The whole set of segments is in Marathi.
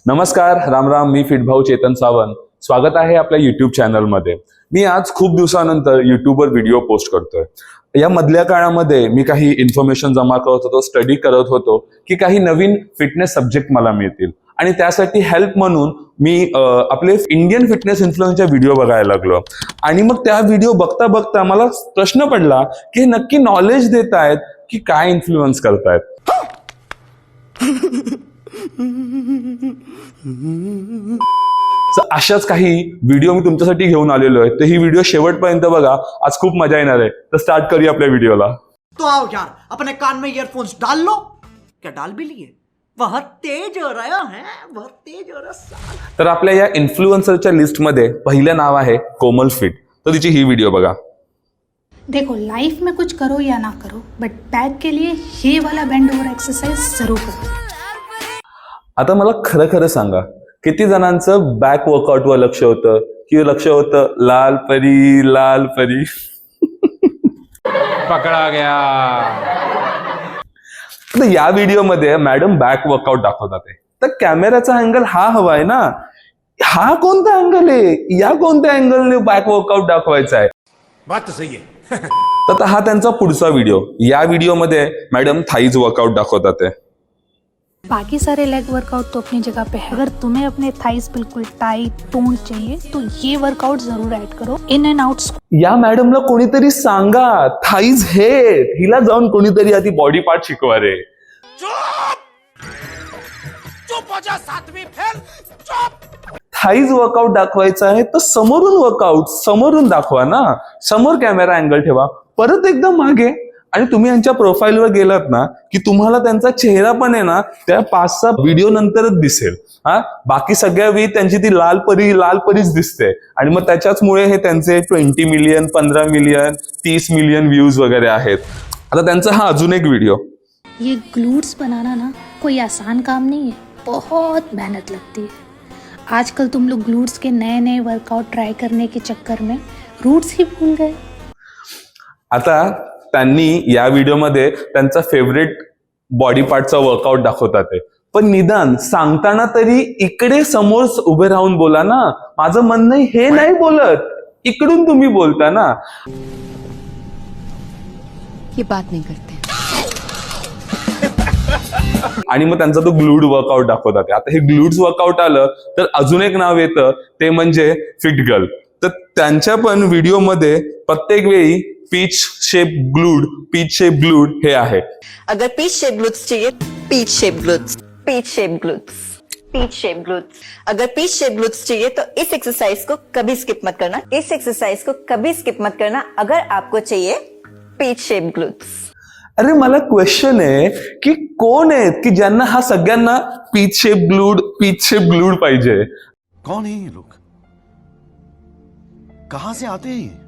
नमस्कार, राम राम. मी फिटभाऊ चेतन सावंत. स्वागत आहे आपल्या युट्यूब चॅनलमध्ये. मी आज खूप दिवसानंतर युट्यूबवर व्हिडिओ पोस्ट करतोय. या मधल्या काळामध्ये मी काही इन्फॉर्मेशन जमा करत होतो, स्टडी करत होतो की काही नवीन फिटनेस सब्जेक्ट मला मिळतील आणि त्यासाठी हेल्प म्हणून मी आपले इंडियन फिटनेस इन्फ्लुएन्सरचे व्हिडिओ बघायला लागलो. आणि मग त्या व्हिडिओ बघता बघता मला प्रश्न पडला की हे नक्की नॉलेज देत आहेत की काय इन्फ्लुएन्स करतायत. अशाच काही व्हिडिओ मी तुमच्यासाठी घेऊन आलेलो आहे. तर ही व्हिडिओ शेवटपर्यंत बघा, आज खूप मजा येणार आहे. तर स्टार्ट करूया आपल्या व्हिडिओला. तो आओ यार, अपने कान में ईयरफोन्स डाल लो. क्या डाल भी लिए? बहुत तेज हो रहा है, बहुत तेज हो रहा. तर आपल्या या इन्फ्लुएन्सरच्या लिस्टमध्ये पहिलं नाव आहे कोमल फिट. तर तिची ही व्हिडिओ बघा. देखो, लाइफ में कुछ करो या ना करो, बट बैक के लिए ये वाला बेंड ओवर एक्सरसाइज जरूर करो. आता मला खरं खरं सांगा, किती जणांचं बॅक वर्कआउटवर लक्ष होतं की लक्ष होतं लाल परी लाल परी. पकड़ा गया. तर या व्हिडिओमध्ये मॅडम बॅक वर्कआउट दाखवतात आहे. तर कॅमेराचा अँगल हा हवाय ना. हा कोणता अँगल आहे? या कोणत्या अँगलने बॅक वर्कआउट दाखवायचा आहे? बात तो सही है. तर हा त्यांचा पुढचा व्हिडिओ. या व्हिडिओमध्ये मॅडम थाईज वर्कआउट दाखवतात आहे. बाकी सारे लेग वर्कआउट तो अपनी जगह पे है. अगर तुम्हें अपने थाइस बिल्कुल टाइट टोन चाहिए तो ये वर्कआउट जरूर ऐड करो. In and out. या मॅडमला कोणीतरी सांगा थाईज हेड. हिला जाऊन कोणीतरी आधी बॉडी पार्ट शिकवा रे. चुप हो जा सातवीं फेल. चुप. थाईज वर्कआउट दाखवायचा आहे तर समोरून वर्कआउट समोरून दाखवा ना. समोर कॅमेरा अँगल ठेवा, परत एकदा मागे. आणि तुम्ही यांच्या प्रोफाईलवर गेलात ना की तुम्हाला त्यांचा चेहरा पण आहे ना त्या 5-6 व्हिडिओ नंतरच दिसेल. बाकी सगळ्या वेळी त्यांची ती लाल परीच दिसते. आणि मग त्याच्याचमुळे हे त्यांचे 20 मिलियन 15 मिलियन 30 मिलियन व्ह्यूज वगैरे आहेत. आता त्यांचा हा अजून एक व्हिडिओ. ये ग्लूट्स बनाना ना कोई आसान काम नहीं है, बहुत मेहनत लगती है. आजकल तुम लोग ग्लूट्स के नए नए वर्कआउट ट्राई करने के चक्कर में रूट्स ही भूल गए. आता त्यांनी या व्हिडिओमध्ये त्यांचा फेवरेट बॉडी पार्टचा वर्कआउट दाखवतात आहे. पण निदान सांगताना तरी इकडे समोर उभे राहून बोला ना. माझं म्हणणं हे नाही बोलत, इकडून तुम्ही बोलता ना. ये बात नहीं करते. आणि मग त्यांचा तो ग्लूड वर्कआउट दाखवतात. आता हे ग्लूड्स वर्कआउट आलं तर अजून एक नाव येतं, ते म्हणजे फिट गर्ल. तर त्यांच्या पण व्हिडिओमध्ये प्रत्येक वेळी पीच शेप ग्लूड हे आहे. अगर पीच शेप ग्लूट्स चाहिए, peach shape glutes, peach shape glutes, peach shape glutes. अगर पीच शेप ग्लूट्स चाहिए तो इस एक्सरसाइज को कभी स्किप मत करना. इस एक्सरसाइज को कभी स्किप मत करना अगर आपको चाहिए पीच शेप ग्लूट्स. अरे मला क्वेश्चन आहे की कोण आहेत की ज्यांना हा सगळ्यांना पीच शेप ग्लूड पाहिजे? कौन है ये लोग? कहां से आते हैं?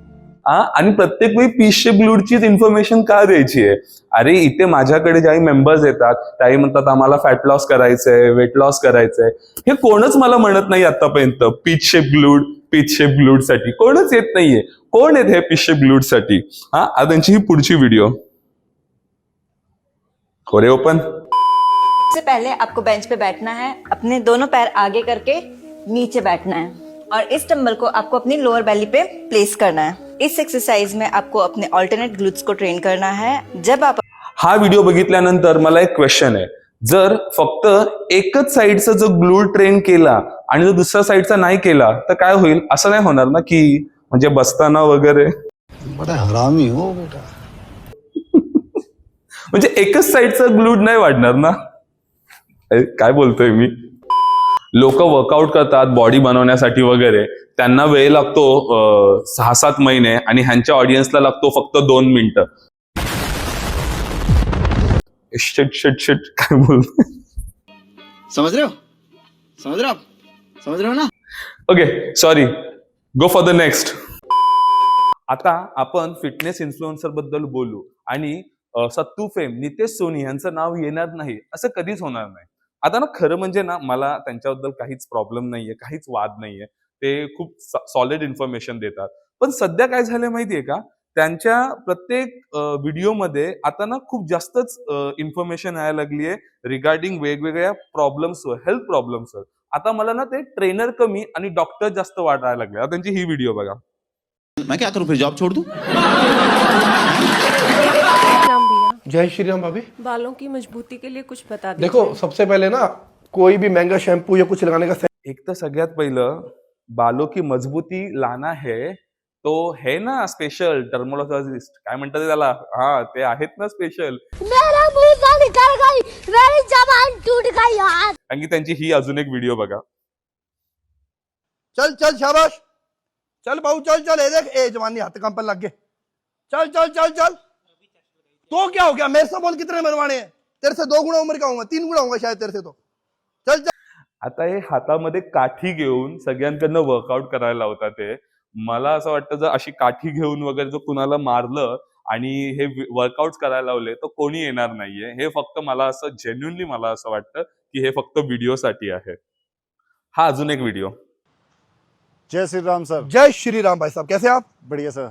आणि प्रत्येक वेळी पीच शेप ग्लूडचीच इन्फॉर्मेशन का द्यायची आहे? अरे इथे माझ्याकडे ज्याही मेंबर्स येतात त्याही म्हणतात आम्हाला फॅट लॉस करायचंय, वेट लॉस करायचंय. हे कोणच मला म्हणत नाही आतापर्यंत पीच शेप ग्लूड साठी कोणच येत नाहीये. कोण येत हे पीच शेप ग्लूड साठी? आता त्यांची ही पुढची व्हिडिओ. खोरे ओपन. सबसे पहले आपको बेंच पे बैठना है. अपने दोनों पैर आगे करके नीचे बैठना है और इस डंबल को आपको अपनी लोअर बेली पे प्लेस करना है. इस एक्सरसाइज में आपको अपने ऑल्टरनेट ग्लूट्स को ट्रेन करना है. जब आप हा व्हिडिओ बघितल्यानंतर मला एक क्वेश्चन आहे. जर फक्त एकच साईडचा जो ग्लूड ट्रेन केला आणि जो दुसऱ्या साईडचा नाही केला तर काय होईल? असं नाही होणार ना की म्हणजे बसताना वगैरे बड़ा हरामी हो बेटा. म्हणजे एकच साईडचा ग्लूड नाही वाढणार ना. काय बोलतोय मी? लोक वर्कआउट करतात बॉडी बनवण्यासाठी वगैरे. त्यांना वेळ लागतो 6-7 महिने आणि ह्यांच्या ऑडियन्सला लागतो फक्त 2 मिनिटं. शिट काय बोलतोय? समझ रहे हो ना? Okay sorry, go for the next. आता आपण फिटनेस इन्फ्लुएन्सर बद्दल बोलू आणि सत्तू फेम नितेश सोनी यांचं नाव येणार नाही असं कधीच होणार नाही. आता ना खरं म्हणजे ना मला त्यांच्याबद्दल काहीच प्रॉब्लेम नाहीये, काहीच वाद नाहीये. ते खूप सॉलिड इन्फॉर्मेशन देतात. पण सध्या काय झालंय माहितीये का? त्यांच्या प्रत्येक व्हिडिओमध्ये आता ना खूप जास्तच इन्फॉर्मेशन यायला लागली आहे रिगार्डिंग वेगवेगळ्या प्रॉब्लेम्सवर, हेल्थ प्रॉब्लेम्सवर. आता मला ना ते ट्रेनर कमी आणि डॉक्टर जास्त वाटायला लागले. आता त्यांची ही व्हिडिओ बघा. मैं क्या करूं फिर, जॉब छोड़ दूं? राम भैया, जय श्री राम भाभी। बालों की मजबूती के लिए कुछ बता दीजिए। देखो सबसे पहले ना कोई भी महंगा शैम्पू या कुछ लगाने का एक तर सगळ्यात पहिलं बालों की मजबूती लाना है तो है ना स्पेशल डर्मोलॉजिस्ट, काय म्हणतात ते त्याला, हा ते आहेत ना स्पेशल. मेरा मुंह से निकल गई, मेरी जबान टूट गई यार. कारण की त्यांची ही अजून एक व्हिडिओ बघा. चल चल शाबाश, चल बाबू चल चल, ये देख ए जवानी हाथ काम पर लग गए, चल चल चल चल. तो क्या हो गया, मेरे से बोल कितने मरवाने हैं, तेरे से 2 गुना उम्र का होगा, 3 गुना होगा शायद तेरे से. तो चल चल. आता हे हातामध्ये काठी घेऊन सगळ्यांकडनं वर्कआउट करायला लावतात ते. मला असं वाटतं जर अशी काठी घेऊन वगैरे जर कुणाला मारलं आणि हे वर्कआउट करायला लावले तर कोणी येणार नाहीये. हे फक्त मला असं जेन्युइनली मला असं वाटतं की हे फक्त व्हिडिओसाठी आहे. हा अजून एक व्हिडिओ. जय श्री राम सर। जय श्री राम भाई साहब, कैसे आप? बढ़िया सर।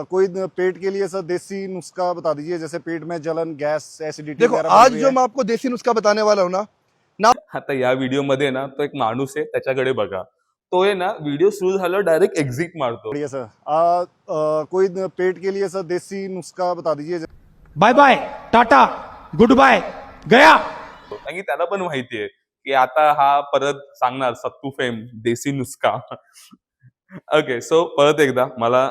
कोई पेट के लिए सर देसी नुस्खा बता दीजिए, जैसे पेट में जलन, गैस, एसिडिटी। देखो आज जो मैं आपको देसी नुस्खा बताने वाला हूँ ना आता या व्हिडिओ मध्ये ना तो एक माणूस आहे त्याच्याकडे बघा. तो आहे ना व्हिडिओ सुरू झालं डायरेक्ट एक्झिट मारतो. बढ़िया सर। कोई पेट के लिए सर देसी नुस्खा बता दीजिए। Bye bye tata goodbye गया. कारण की त्याला पण माहितीये की आता हा परत सांगणार सत्तू फेम देसी नुस्खा. ओके, सो परत एकदा मला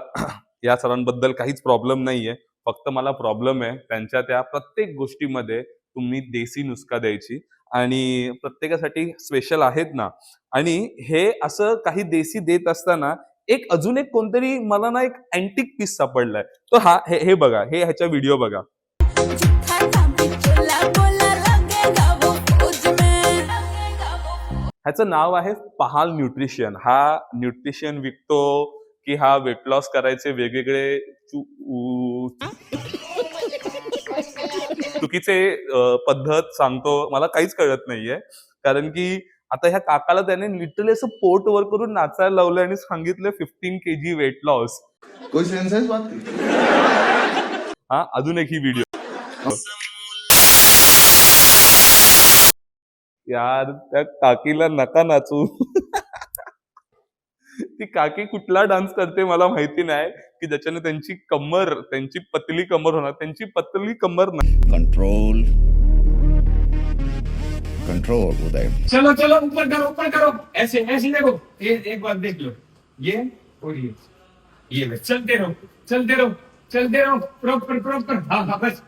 या सरांबद्दल काहीच प्रॉब्लेम नाहीये. फक्त मला प्रॉब्लेम आहे त्यांच्या त्या प्रत्येक गोष्टीमध्ये तुम्ही देसी नुस्खा द्यायची आणि प्रत्येकासाठी स्पेशल आहेत ना. आणि हे असं काही देसी देत असताना एक अजून एक कोणतरी मला ना एक अँटिक पीस सापडलाय. तो हा हे बघा, हे ह्याच्या व्हिडिओ बघा. ह्याचं नाव आहे पहाल न्यूट्रिशन. हा न्यूट्रिशन विकतो की हा वेट लॉस करायचे वेगवेगळे चुकीचे पद्धत सांगतो. मला काहीच कळत नाहीये. कारण की आता ह्या काकाला त्याने लिटरली असं पोट वर करून नाचायला लावलं आणि सांगितलं 15 kg वेट लॉस. कोई सेंस है इस बात की? हा अजून एक ही व्हिडिओ. यार त्या काकीला नका नाचू. ती काकी कुठला डान्स करते मला माहिती नाही की ज्याच्याने त्यांची कमर, त्यांची पतली कमर होणार. त्यांची पतली कमर नाही. कंट्रोल कंट्रोल उदय। चलो चलो ऊपर करो ऐसे ऐसे देखो. ये एक बार देख लो, ये और ये बस चलते रहो प्रॉपर. हाँ बस.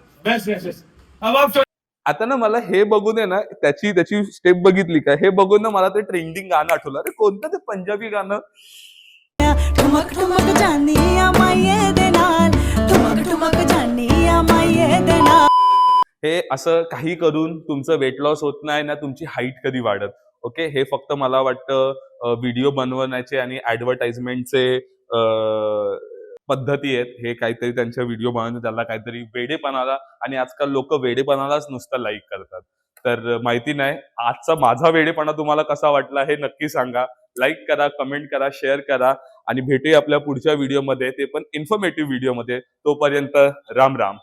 अब आप आता ना मला हे बघून आहे ना त्याची स्टेप बघितली का, हे बघून ना मला ते ट्रेंडिंग गाणं आठवलं. अरे कोणतं ते पंजाबी गाणं. ठुमक ठुमक जानिया माये दे नाल, ठुमक ठुमक जानिया माये दे नाल. हे असं काही करून तुमचं वेट लॉस होत नाही ना, तुमची हाईट कधी वाढत. ओके, हे फक्त मला वाटतं व्हिडिओ बनवण्याचे आणि ऍडव्हर्टाइजमेंटचे पद्धती आहेत. हे काहीतरी त्यांच्या व्हिडिओ बनवून त्याला काहीतरी वेडेपणाला, आणि आजकाल लोक वेडेपणालाच नुसतं लाईक करतात. तर माहिती नाही आजचा माझा वेडेपणा तुम्हाला कसा वाटला हे नक्की सांगा. लाईक करा, कमेंट करा, शेअर करा आणि भेटूया आपल्या पुढच्या व्हिडिओमध्ये, ते पण इन्फॉर्मेटिव्ह व्हिडिओमध्ये. तोपर्यंत राम राम.